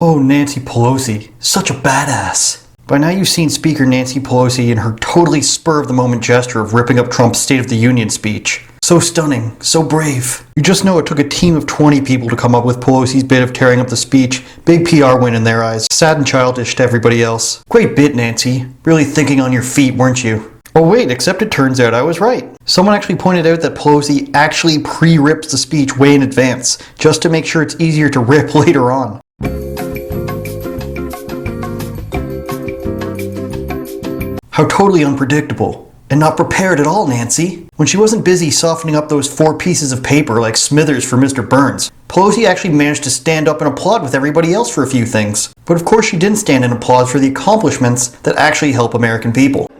Oh, Nancy Pelosi, such a badass. By now you've seen Speaker Nancy Pelosi in her totally spur-of-the-moment gesture of ripping up Trump's State of the Union speech. So stunning, so brave. You just know it took a team of 20 people to come up with Pelosi's bit of tearing up the speech. Big PR win in their eyes, sad and childish to everybody else. Great bit, Nancy. Really thinking on your feet, weren't you? Oh wait, except it turns out I was right. Someone actually pointed out that Pelosi actually pre-rips the speech way in advance, just to make sure it's easier to rip later on. How totally unpredictable. And not prepared at all, Nancy. When she wasn't busy softening up those 4 pieces of paper like Smithers for Mr. Burns, Pelosi actually managed to stand up and applaud with everybody else for a few things. But of course she didn't stand and applaud for the accomplishments that actually help American people.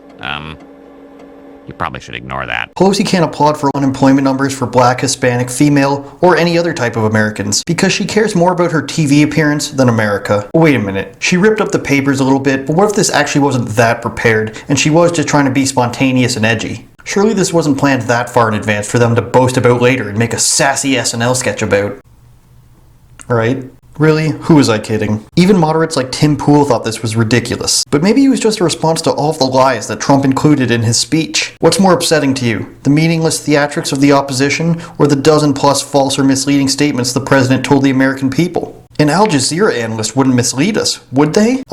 You probably should ignore that. Pelosi can't applaud for unemployment numbers for Black, Hispanic, female, or any other type of Americans, because she cares more about her TV appearance than America. Wait a minute, she ripped up the papers a little bit, but what if this actually wasn't that prepared, and she was just trying to be spontaneous and edgy? Surely this wasn't planned that far in advance for them to boast about later and make a sassy SNL sketch about. Right? Really? Who was I kidding? Even moderates like Tim Pool thought this was ridiculous. But maybe it was just a response to all of the lies that Trump included in his speech. What's more upsetting to you? The meaningless theatrics of the opposition, or the dozen-plus false or misleading statements the president told the American people? An Al Jazeera analyst wouldn't mislead us, would they?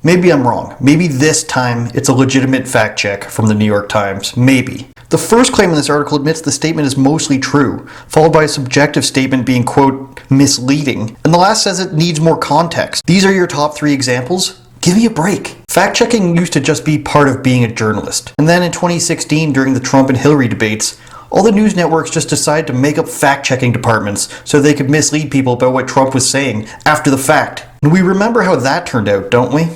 Maybe I'm wrong. Maybe this time it's a legitimate fact check from the New York Times. Maybe. The first claim in this article admits the statement is mostly true, followed by a subjective statement being, quote, misleading, and the last says it needs more context. These are your top 3 examples? Give me a break. Fact-checking used to just be part of being a journalist. And then in 2016, during the Trump and Hillary debates, all the news networks just decided to make up fact-checking departments so they could mislead people about what Trump was saying after the fact. And we remember how that turned out, don't we?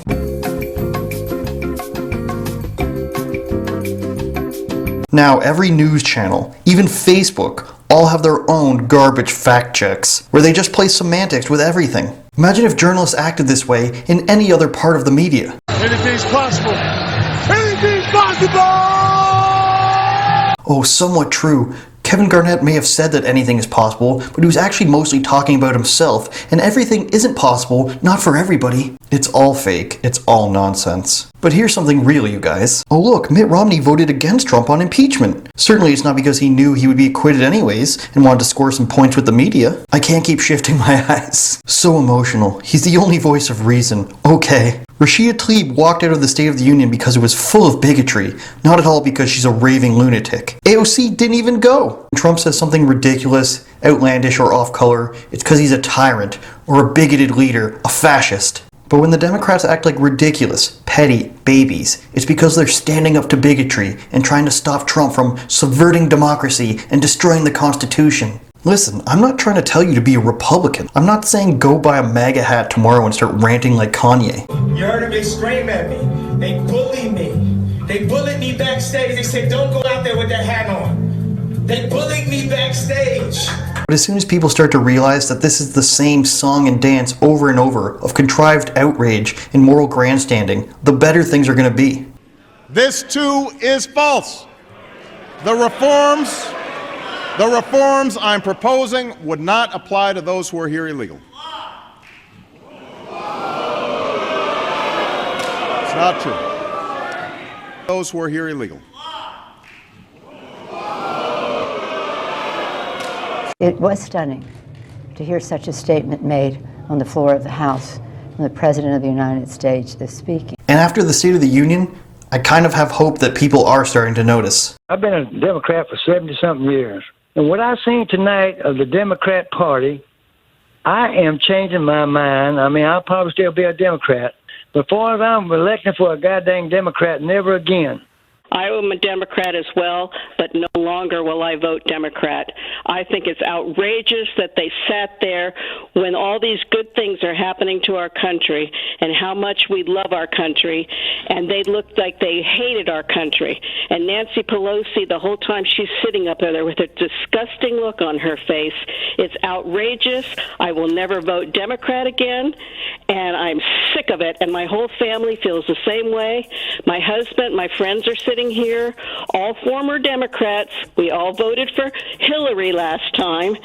Now, every news channel, even Facebook, all have their own garbage fact checks, where they just play semantics with everything. Imagine if journalists acted this way in any other part of the media. Anything's possible. Anything's possible! Oh, somewhat true. Kevin Garnett may have said that anything is possible, but he was actually mostly talking about himself, and everything isn't possible, not for everybody. It's all fake. It's all nonsense. But here's something real, you guys. Oh look, Mitt Romney voted against Trump on impeachment. Certainly it's not because he knew he would be acquitted anyways and wanted to score some points with the media. I can't keep shifting my eyes. So emotional. He's the only voice of reason. Okay. Rashida Tlaib walked out of the State of the Union because it was full of bigotry, not at all because she's a raving lunatic. AOC didn't even go. When Trump says something ridiculous, outlandish, or off-color, it's because he's a tyrant, or a bigoted leader, a fascist. But when the Democrats act like ridiculous, petty babies, it's because they're standing up to bigotry and trying to stop Trump from subverting democracy and destroying the Constitution. Listen, I'm not trying to tell you to be a Republican. I'm not saying go buy a MAGA hat tomorrow and start ranting like Kanye. You heard them, they scream at me. They bully me. They bullied me backstage. They said, don't go out there with that hat on. They bullied me backstage. But as soon as people start to realize that this is the same song and dance over and over of contrived outrage and moral grandstanding, the better things are going to be. This too is false. The reforms I'm proposing would not apply to those who are here illegally. It's not true. Those who are here illegally. It was stunning to hear such a statement made on the floor of the House when the President of the United States is speaking. And after the State of the Union, I kind of have hope that people are starting to notice. I've been a Democrat for 70-something years. And what I've seen tonight of the Democrat Party, I am changing my mind. I mean, I'll probably still be a Democrat. But as far as I'm electing for a goddamn Democrat, never again. I am a Democrat as well, but no longer will I vote Democrat. I think it's outrageous that they sat there when all these good things are happening to our country and how much we love our country, and they looked like they hated our country. And Nancy Pelosi, the whole time she's sitting up there with a disgusting look on her face, it's outrageous. I will never vote Democrat again, and I'm sick of it, and my whole family feels the same way. My husband, my friends are sitting here, all former Democrats. We all voted for Hillary last time,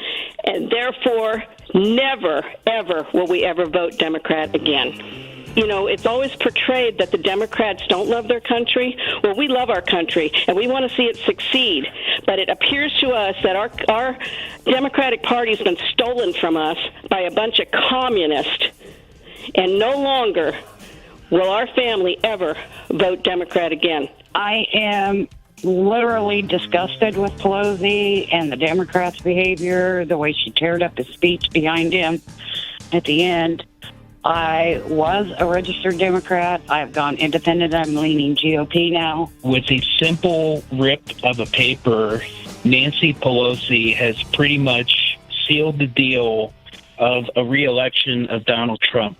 and therefore Never, ever will we ever vote Democrat again. You know, it's always portrayed that the Democrats don't love their country. Well, we love our country, and we want to see it succeed. But it appears to us that our Democratic Party has been stolen from us by a bunch of communists, and no longer will our family ever vote Democrat again. I am literally disgusted with Pelosi and the Democrats' behavior, the way she teared up his speech behind him at the end. I was a registered Democrat. I've gone independent. I'm leaning GOP now. With a simple rip of a paper, Nancy Pelosi has pretty much sealed the deal of a re-election of Donald Trump.